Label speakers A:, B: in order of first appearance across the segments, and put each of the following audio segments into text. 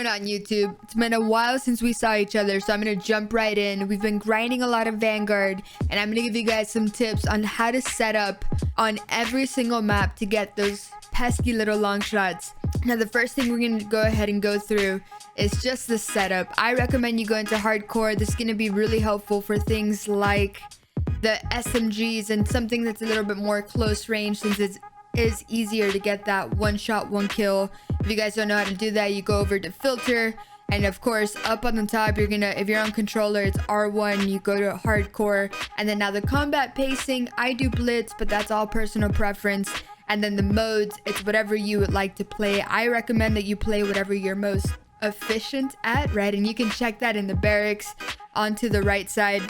A: going on, YouTube? It's been a while since we saw each other, so I'm gonna jump right in. We've been grinding a lot of Vanguard, and I'm gonna give you guys some tips on how to set up on every single map to get those pesky little long shots. Now, the first thing we're gonna go ahead and go through is just the setup. I recommend you go into hardcore. This is gonna be really helpful for things like the SMGs and something that's a little bit more close range, since it's is easier to get that one shot, one kill. If you guys don't know how to do that, you go over to filter, and of course up on the top you're gonna, if you're on controller, it's R1, you go to hardcore. And then now the combat pacing, I do blitz, but that's all personal preference. And then the modes, it's whatever you would like to play. I recommend that you play whatever you're most efficient at, right? And you can check that in the barracks onto the right side.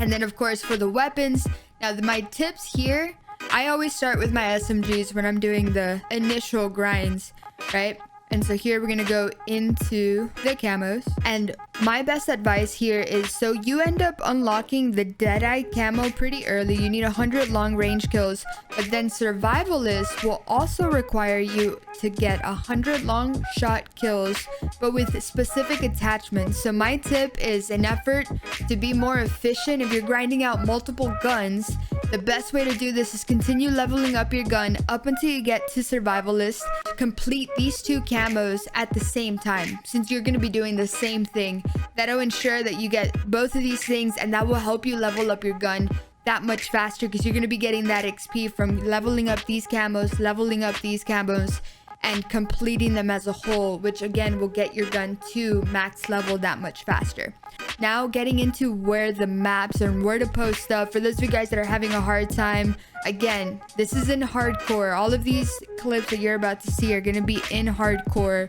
A: And then of course for the weapons, now my tips here, I always start with my SMGs when I'm doing the initial grinds, right? And so here we're gonna go into the camos, and my best advice here is, so you end up unlocking the Deadeye camo pretty early. You need 100 long range kills, but then Survivalist will also require you to get 100 long shot kills, but with specific attachments. So my tip is, an effort to be more efficient, if you're grinding out multiple guns, the best way to do this is continue leveling up your gun up until you get to Survivalist. Complete these two camos at the same time, since you're going to be doing the same thing. That'll ensure that you get both of these things, and that will help you level up your gun that much faster, because you're going to be getting that XP from leveling up these camos, leveling up these camos, and completing them as a whole, which again will get your gun to max level that much faster. Now getting into where the maps and where to post up. For those of you guys that are having a hard time, again, this is in hardcore. All of these clips that you're about to see are going to be in hardcore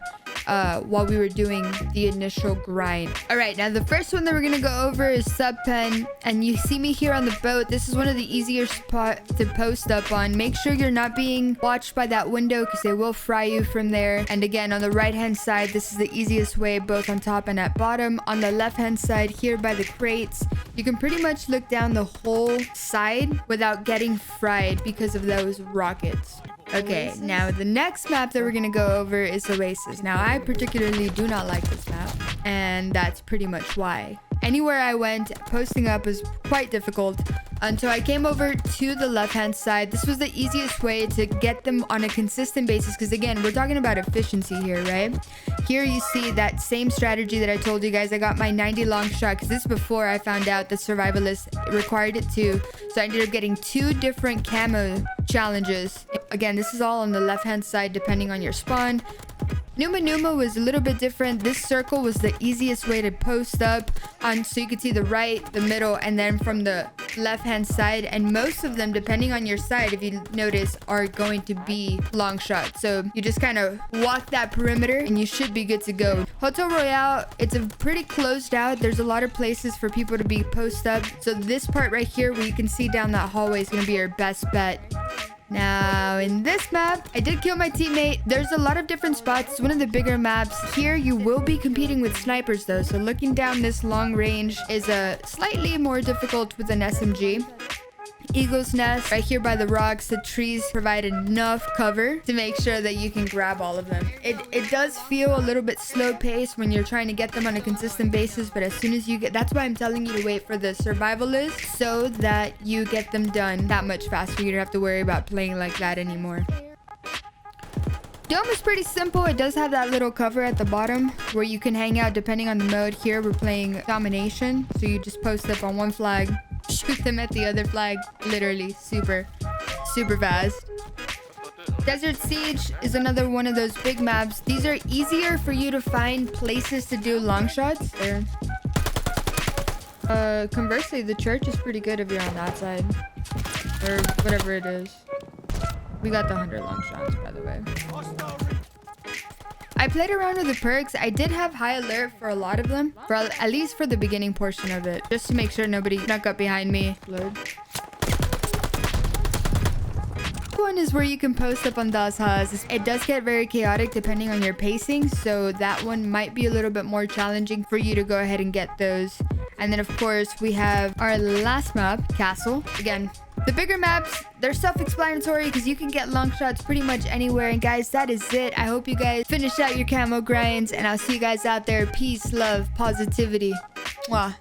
A: while we were doing the initial grind. All right, now the first one that we're going to go over is sub pen, and you see me here on the boat. This is one of the easier spots to post up on. Make sure you're not being watched by that window, because they will fry you from there. And again, on the right hand side, this is the easiest way, both on top and at bottom. On the left hand side here by the crates, you can pretty much look down the whole side without getting fried because of those rockets. Okay, now the next map that we're gonna go over is Oasis. Now, I particularly do not like this map, and that's pretty much why. Anywhere I went, posting up was quite difficult until I came over to the left hand side. This was the easiest way to get them on a consistent basis, because again, we're talking about efficiency here, right? Here you see that same strategy that I told you guys. I got my 90 long shot, because this is before I found out that Survivalist required it too. So I ended up getting 2 different camo challenges. Again, this is all on the left hand side depending on your spawn. Numa was a little bit different. This circle was the easiest way to post up on, so you could see the right, the middle, and then from the left hand side. And most of them, depending on your side, if you notice, are going to be long shots. So you just kind of walk that perimeter and you should be good to go. Hotel Royale, it's a pretty closed out. There's a lot of places for people to be post up. So this part right here where you can see down that hallway is going to be your best bet. Now, in this map, I did kill my teammate. There's a lot of different spots. It's one of the bigger maps. Here, you will be competing with snipers, though. So looking down this long range is slightly more difficult with an SMG. Eagle's Nest, right here by the rocks. The trees provide enough cover to make sure that you can grab all of them. It does feel a little bit slow paced when you're trying to get them on a consistent basis, but as soon as you get, that's why I'm telling you to wait for the Survivalist, so that you get them done that much faster. You don't have to worry about playing like that anymore. Dome is pretty simple. It does have that little cover at the bottom where you can hang out depending on the mode. Here we're playing domination, so you just post up on one flag, shoot them at the other flag. Literally super fast. Desert Siege is another one of those big maps. These are easier for you to find places to do long shots there. Conversely, the church is pretty good if you're on that side, or whatever it is. We got the 100 long shots, by the way. I played around with the perks. I did have high alert for a lot of them, for at least for the beginning portion of it, just to make sure nobody snuck up behind me. Load. One is where you can post up on Das Haus. It does get very chaotic depending on your pacing, so that one might be a little bit more challenging for you to go ahead and get those. And then of course we have our last map, Castle. Again, The bigger maps, they're self-explanatory because you can get long shots pretty much anywhere. And guys, that is it. I hope you guys finish out your camo grinds, and I'll see you guys out there. Peace, love, positivity. Mwah.